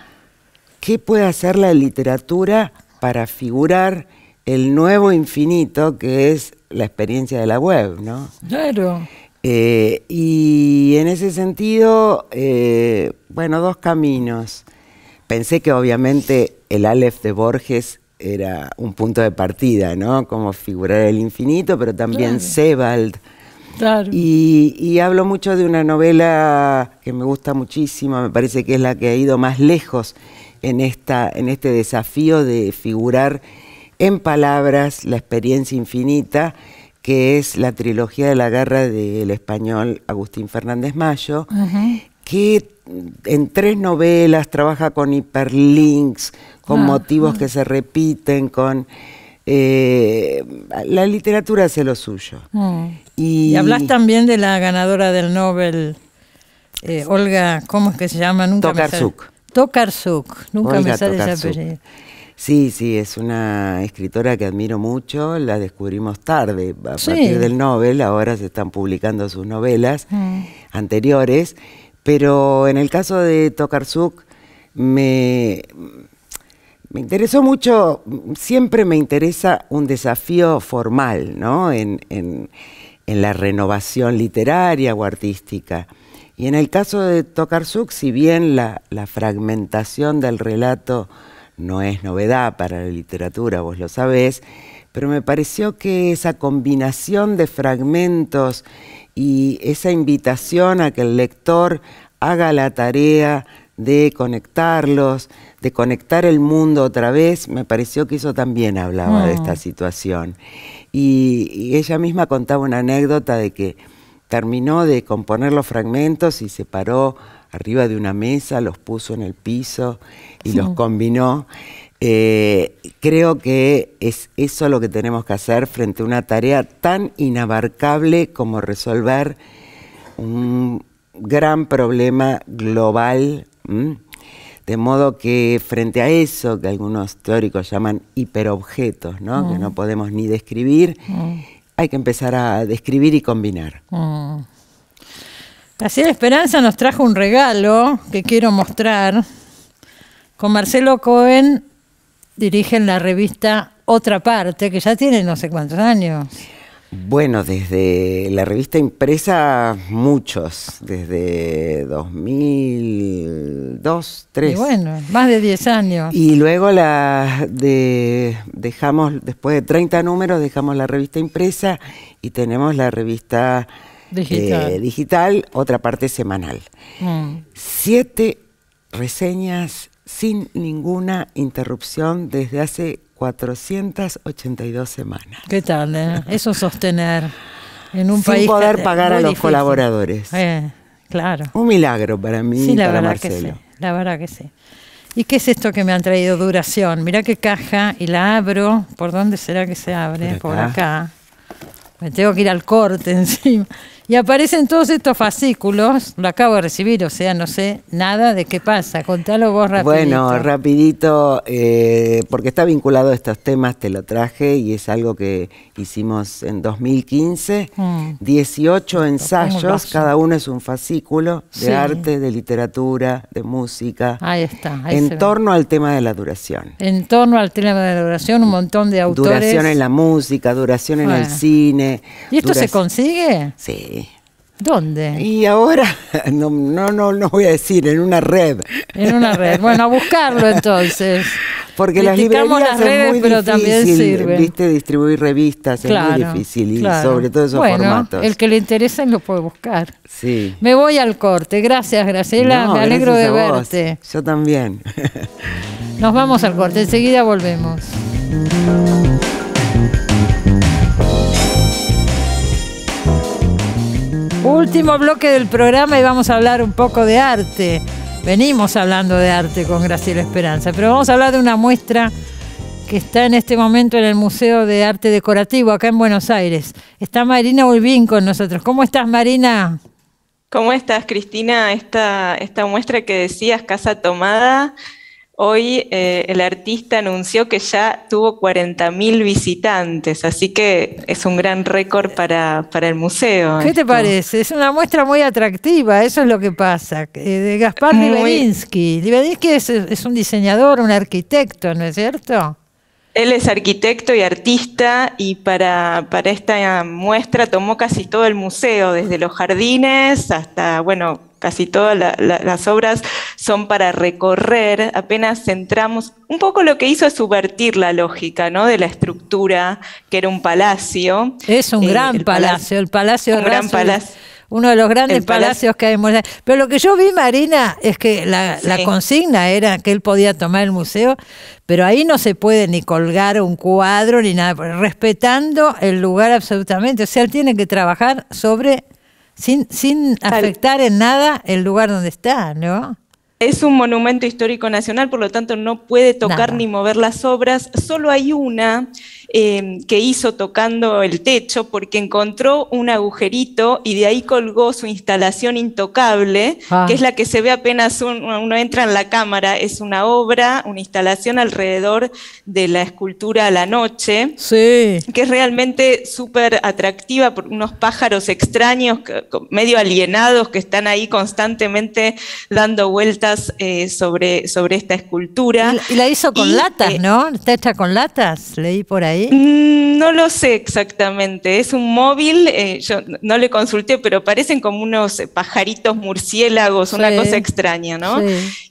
¿qué puede hacer la literatura para figurar el nuevo infinito que es la experiencia de la web, ¿no? Claro. Y en ese sentido, bueno, dos caminos. Pensé que obviamente el Aleph de Borges era un punto de partida, ¿no?, como figurar el infinito, pero también Sebald. Claro. Y hablo mucho de una novela que me gusta muchísimo, me parece que es la que ha ido más lejos en este desafío de figurar en palabras la experiencia infinita, que es la trilogía de la guerra del español Agustín Fernández Mayo, que en 3 novelas trabaja con hiperlinks, con motivos que se repiten, con... la literatura hace lo suyo. Y hablas también de la ganadora del Nobel, Olga, ¿cómo es que se llama? Tokarczuk, nunca me sale ese apellido. Sí, es una escritora que admiro mucho, la descubrimos tarde, a partir del Nobel, ahora se están publicando sus novelas anteriores, pero en el caso de Tokarczuk me interesó mucho, siempre me interesa un desafío formal, ¿no?, en la renovación literaria o artística. Y en el caso de Tokarczuk, si bien la fragmentación del relato no es novedad para la literatura, vos lo sabés, pero me pareció que esa combinación de fragmentos y esa invitación a que el lector haga la tarea de conectarlos, de conectar el mundo otra vez, me pareció que eso también hablaba de esta situación. Y ella misma contaba una anécdota de que terminó de componer los fragmentos y se paró arriba de una mesa, los puso en el piso y los combinó. Creo que es eso lo que tenemos que hacer frente a una tarea tan inabarcable como resolver un gran problema global. De modo que frente a eso, que algunos teóricos llaman hiperobjetos, ¿no?, que no podemos ni describir, hay que empezar a describir y combinar. Graciela Esperanza nos trajo un regalo que quiero mostrar. Con Marcelo Cohen dirigen la revista Otra Parte, que ya tiene no sé cuántos años. Bueno, desde la revista impresa, muchos, desde 2002, 2003. Y bueno, más de 10 años. Y luego dejamos, después de 30 números, dejamos la revista impresa y tenemos la revista digital, otra parte semanal. 7 reseñas sin ninguna interrupción desde hace 482 semanas. ¿Qué tal? Eso sostener en un país sin poder pagar a los difícil. Colaboradores. Claro. Un milagro para mí y para Marcelo. Que sí, la verdad que sí. ¿Y qué es esto que me han traído? Duración. Mirá qué caja y la abro. ¿Por dónde será que se abre? Por acá. Me tengo que ir al corte encima. Y aparecen todos estos fascículos, lo acabo de recibir, o sea, no sé nada de qué pasa. Contalo vos rapidito. Bueno, rapidito, porque está vinculado a estos temas, te lo traje y es algo que hicimos en 2015. 18 ensayos, cada uno es un fascículo de arte, de literatura, de música. Ahí está. En torno al tema de la duración. En torno al tema de la duración, un montón de autores. Duración en la música, duración en el cine. ¿Y esto se consigue? Sí. ¿Dónde? Y ahora, no voy a decir, en una red. En una red. Bueno, a buscarlo entonces. Porque las librerías las redes, es muy pero difícil, también sirven. Viste, distribuir revistas es muy difícil y sobre todo esos formatos. El que le interesa lo puede buscar. Sí. Me voy al corte. Gracias, Graciela. Me alegro de verte. Yo también. Nos vamos al corte. Enseguida volvemos. Último bloque del programa y vamos a hablar un poco de arte. Venimos hablando de arte con Graciela Esperanza, pero vamos a hablar de una muestra que está en este momento en el Museo de Arte Decorativo, acá en Buenos Aires. Está Marina Ulbín con nosotros. ¿Cómo estás, Marina? ¿Cómo estás, Cristina? Esta muestra que decías, Casa Tomada, hoy el artista anunció que ya tuvo 40.000 visitantes, así que es un gran récord para el museo. ¿Qué te parece? Es una muestra muy atractiva, eso es lo que pasa. De Gaspar Libedinsky. Libedinsky es un diseñador, un arquitecto, ¿no es cierto? Él es arquitecto y artista y para esta muestra tomó casi todo el museo, desde los jardines hasta, bueno, casi todas las obras son para recorrer. Apenas entramos, un poco lo que hizo es subvertir la lógica, ¿no?, de la estructura, que era un palacio. Es un gran palacio, el Palacio de gran palacio. Uno de los grandes palacios que hay en Buenos Aires. Pero lo que yo vi, Marina, es que la consigna era que él podía tomar el museo, pero ahí no se puede ni colgar un cuadro ni nada, respetando el lugar absolutamente. O sea, él tiene que trabajar sin afectar en nada el lugar donde está, ¿no? Es un monumento histórico nacional, por lo tanto no puede tocar ni mover las obras. Solo hay una que hizo tocando el techo porque encontró un agujerito y de ahí colgó su instalación intocable, que es la que se ve apenas uno entra en la cámara. Es una obra, una instalación alrededor de la escultura La Noche, que es realmente súper atractiva por unos pájaros extraños, medio alienados, que están ahí constantemente dando vueltas sobre esta escultura. Y la hizo con latas, ¿no? ¿Está hecha con latas? Leí por ahí. No lo sé exactamente, es un móvil, yo no le consulté, pero parecen como unos pajaritos murciélagos, una cosa extraña, ¿no?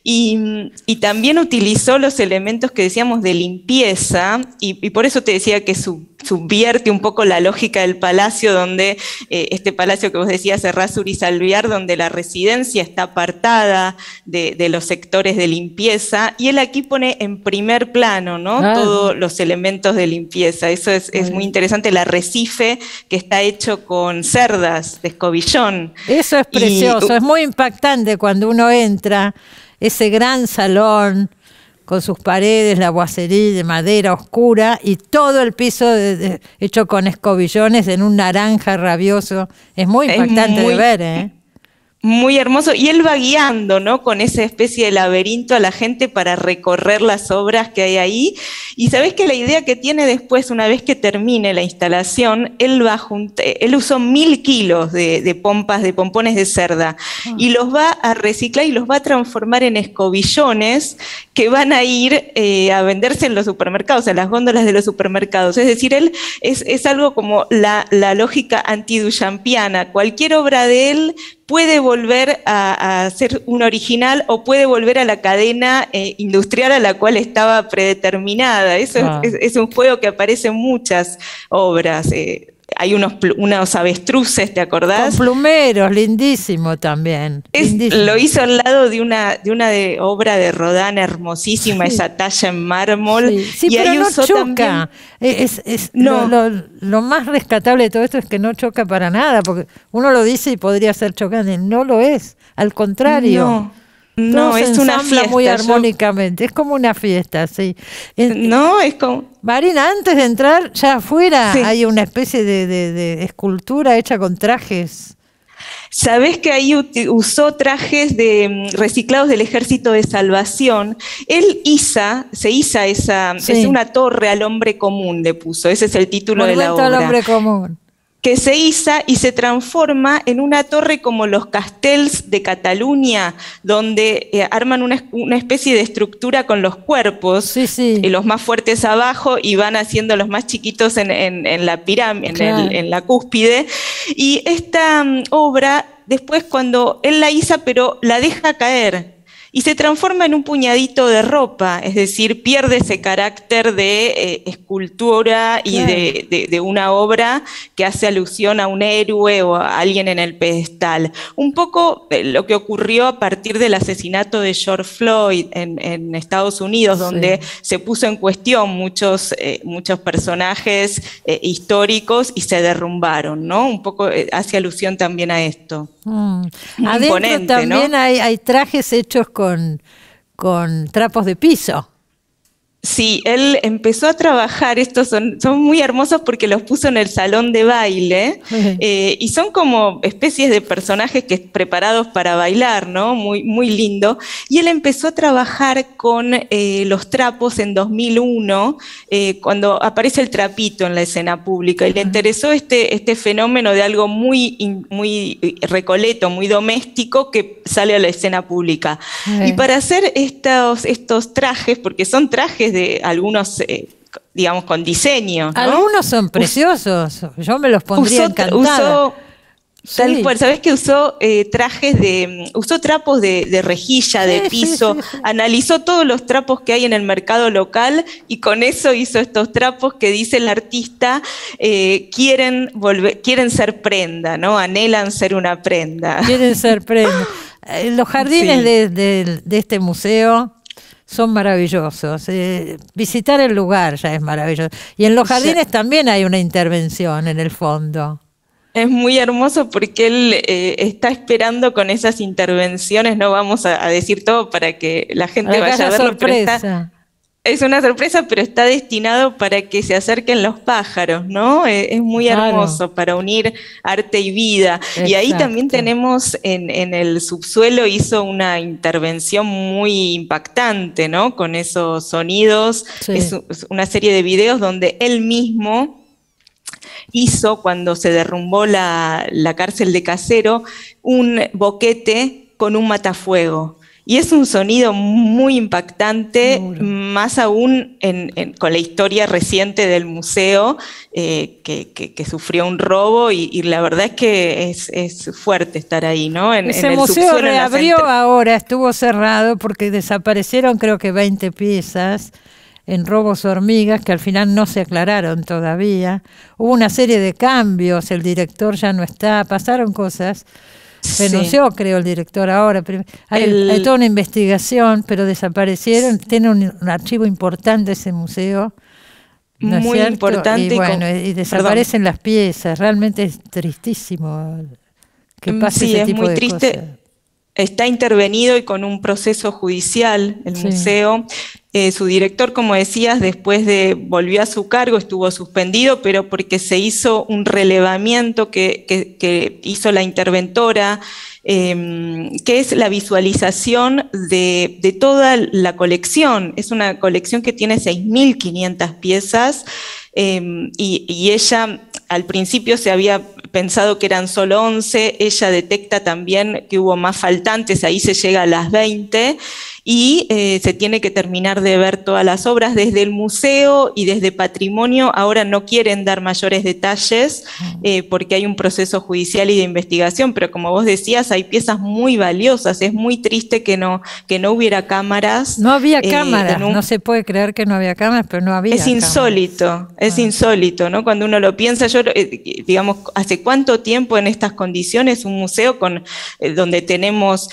Y también utilizó los elementos que decíamos de limpieza, y por eso te decía que subvierte un poco la lógica del palacio, donde este palacio que vos decías, Errázuriz Alvear, donde la residencia está apartada de los sectores de limpieza, y él aquí pone en primer plano, ¿no?, todos los elementos de limpieza. Eso es muy interesante, el arrecife que está hecho con cerdas de escobillón. Eso es precioso, es muy impactante cuando uno entra, ese gran salón con sus paredes, la boiserie de madera oscura y todo el piso hecho con escobillones en un naranja rabioso. Es muy impactante de ver, ¿eh? Muy hermoso, y él va guiando, ¿no?, con esa especie de laberinto a la gente para recorrer las obras que hay ahí. Y sabés que la idea que tiene después, una vez que termine la instalación, él usó 1.000 kilos de pompones de cerda, y los va a reciclar y los va a transformar en escobillones que van a ir a venderse en los supermercados, en las góndolas de los supermercados. Es decir, él es algo como la lógica anti-duchampiana. Cualquier obra de él puede volver a ser un original o puede volver a la cadena industrial a la cual estaba predeterminada. Eso es un juego que aparece en muchas obras. hay unos avestruces, ¿te acordás? Con plumeros, lindísimo también. Lindísimo. Lo hizo al lado de una obra de Rodin hermosísima, sí. Esa talla en mármol. Sí, sí, y pero ahí no usó choca. No. Lo más rescatable de todo esto es que no choca para nada, porque uno lo dice y podría ser chocante. No lo es, al contrario. No, es una fiesta. Muy armónicamente, es como una fiesta, sí. No, es como... Marina, antes de entrar, ya afuera hay una especie de escultura hecha con trajes. Sabés que ahí usó trajes reciclados del Ejército de Salvación. Él se iza esa, es una torre al hombre común, le puso, ese es el título de la obra. Al hombre común. Que se iza y se transforma en una torre como los castells de Cataluña, donde arman una especie de estructura con los cuerpos, y los más fuertes abajo y van haciendo los más chiquitos en la pirámide, claro. en la cúspide. Y esta obra, después cuando él la iza, pero la deja caer, y se transforma en un puñadito de ropa, es decir, pierde ese carácter de escultura y de una obra que hace alusión a un héroe o a alguien en el pedestal. Un poco lo que ocurrió a partir del asesinato de George Floyd en Estados Unidos, donde se puso en cuestión muchos personajes históricos y se derrumbaron, ¿no? Un poco hace alusión también a esto. Adentro también, ¿no? hay trajes hechos con trapos de piso. Sí, él empezó a trabajar, estos son muy hermosos porque los puso en el salón de baile, y son como especies de personajes preparados para bailar, ¿no? Muy, muy lindo. Y él empezó a trabajar con los trapos en 2001, cuando aparece el trapito en la escena pública, y le interesó este fenómeno de algo muy, muy recoleto, muy doméstico, que sale a la escena pública. Y para hacer estos trajes, porque son trajes de algunos, digamos, con diseño, ¿no? Algunos son preciosos, yo me los pondría encantada. Tal cual, ¿sabés que usó usó trapos de rejilla, de piso? Analizó todos los trapos que hay en el mercado local y con eso hizo estos trapos que, dice el artista, quieren ser prenda, ¿no? Anhelan ser una prenda. Quieren ser prenda. Los jardines de este museo son maravillosos. Visitar el lugar ya es maravilloso. Y en los jardines también hay una intervención en el fondo. Es muy hermoso porque él está esperando con esas intervenciones, no vamos a decir todo para que la gente vaya a verlo. Sorpresa. Es una sorpresa, pero está destinado para que se acerquen los pájaros, ¿no? Es muy hermoso para unir arte y vida. Exacto. Y ahí también tenemos en el subsuelo, hizo una intervención muy impactante, ¿no? Con esos sonidos. Es una serie de videos donde él mismo hizo, cuando se derrumbó la cárcel de Caseros, un boquete con un matafuego. Y es un sonido muy impactante, más aún con la historia reciente del museo, que sufrió un robo, y la verdad es que es fuerte estar ahí, ¿no? Ese museo reabrió ahora, estuvo cerrado porque desaparecieron creo que 20 piezas en robos hormigas que al final no se aclararon todavía. Hubo una serie de cambios, el director ya no está, pasaron cosas. Renunció, creo, el director ahora. Hay toda una investigación, pero desaparecieron. Tiene un archivo importante ese museo. ¿No es cierto? Importante. Y desaparecen las piezas. Realmente es tristísimo que pase ese tipo de cosas. Sí, es muy triste. Está intervenido y con un proceso judicial el museo. Su director, como decías, volvió a su cargo, estuvo suspendido, pero porque se hizo un relevamiento que hizo la interventora, que es la visualización de toda la colección. Es una colección que tiene 6.500 piezas, y ella al principio se había pensado que eran solo 11, ella detecta también que hubo más faltantes, ahí se llega a las 20, y se tiene que terminar de ver todas las obras. Desde el museo y desde Patrimonio ahora no quieren dar mayores detalles porque hay un proceso judicial y de investigación, pero como vos decías, hay piezas muy valiosas. Es muy triste que no hubiera cámaras. No había cámaras, no se puede creer que no había cámaras, pero no había. Es insólito, es insólito, ¿no? Cuando uno lo piensa, yo, digamos, ¿hace cuánto tiempo en estas condiciones un museo donde tenemos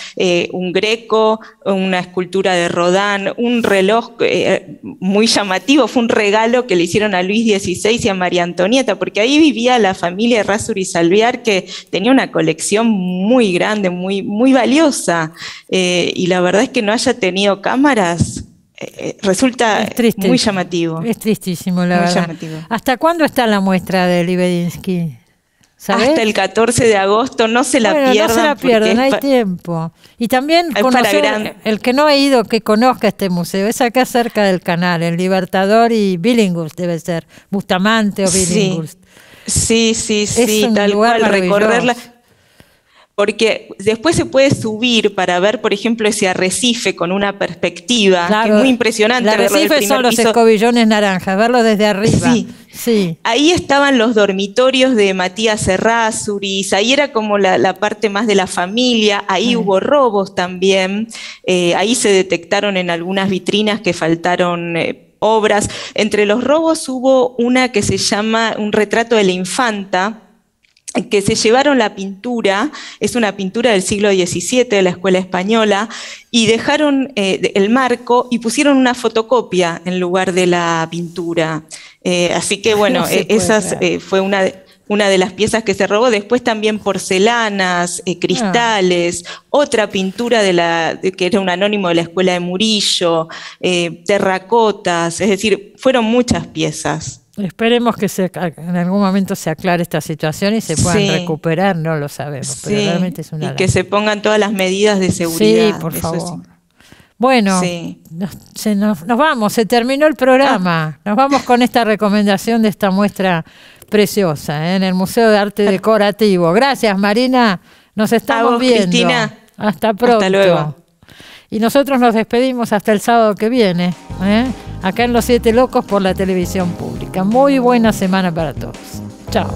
un Greco, una escultura de Rodin, un reloj muy llamativo? Fue un regalo que le hicieron a Luis XVI y a María Antonieta, porque ahí vivía la familia Errázuriz y Salviar, que tenía una colección muy grande, muy, muy valiosa, y la verdad es que no haya tenido cámaras resulta muy llamativo. Es tristísimo, la verdad. Llamativo. ¿Hasta cuándo está la muestra de Libedinsky? ¿Sabés? Hasta el 14 de agosto, no se la pierdan. No se la pierdan, hay tiempo. Y también conocer, el que no ha ido, que conozca este museo, es acá cerca del canal, en Libertador y Billinghurst debe ser, Bustamante o Billinghurst. Sí, tal cual, recorrerla. Porque después se puede subir para ver, por ejemplo, ese arrecife con una perspectiva, que es muy impresionante. El arrecife son los escobillones naranjas, verlo desde arriba. Sí. Ahí estaban los dormitorios de Matías Errázuriz, ahí era como la parte más de la familia, ahí hubo robos también, ahí se detectaron en algunas vitrinas que faltaron obras. Entre los robos hubo una que se llama un retrato de la infanta, que se llevaron la pintura, es una pintura del siglo XVII de la Escuela Española, y dejaron el marco y pusieron una fotocopia en lugar de la pintura. Así que bueno, esas fue una de las piezas que se robó. Después también porcelanas, cristales, otra pintura que era un anónimo de la Escuela de Murillo, terracotas, es decir, fueron muchas piezas. Esperemos que en algún momento se aclare esta situación y se puedan recuperar, no lo sabemos, pero realmente es una... Y que se pongan todas las medidas de seguridad. Sí, por favor. Bueno, nos vamos, se terminó el programa. Nos vamos con esta recomendación de esta muestra preciosa en el Museo de Arte Decorativo. Gracias, Marina. Nos estamos viendo. Cristina. Hasta pronto. Hasta luego. Y nosotros nos despedimos hasta el sábado que viene, acá en Los Siete Locos por la televisión pública. Muy buena semana para todos. Chao.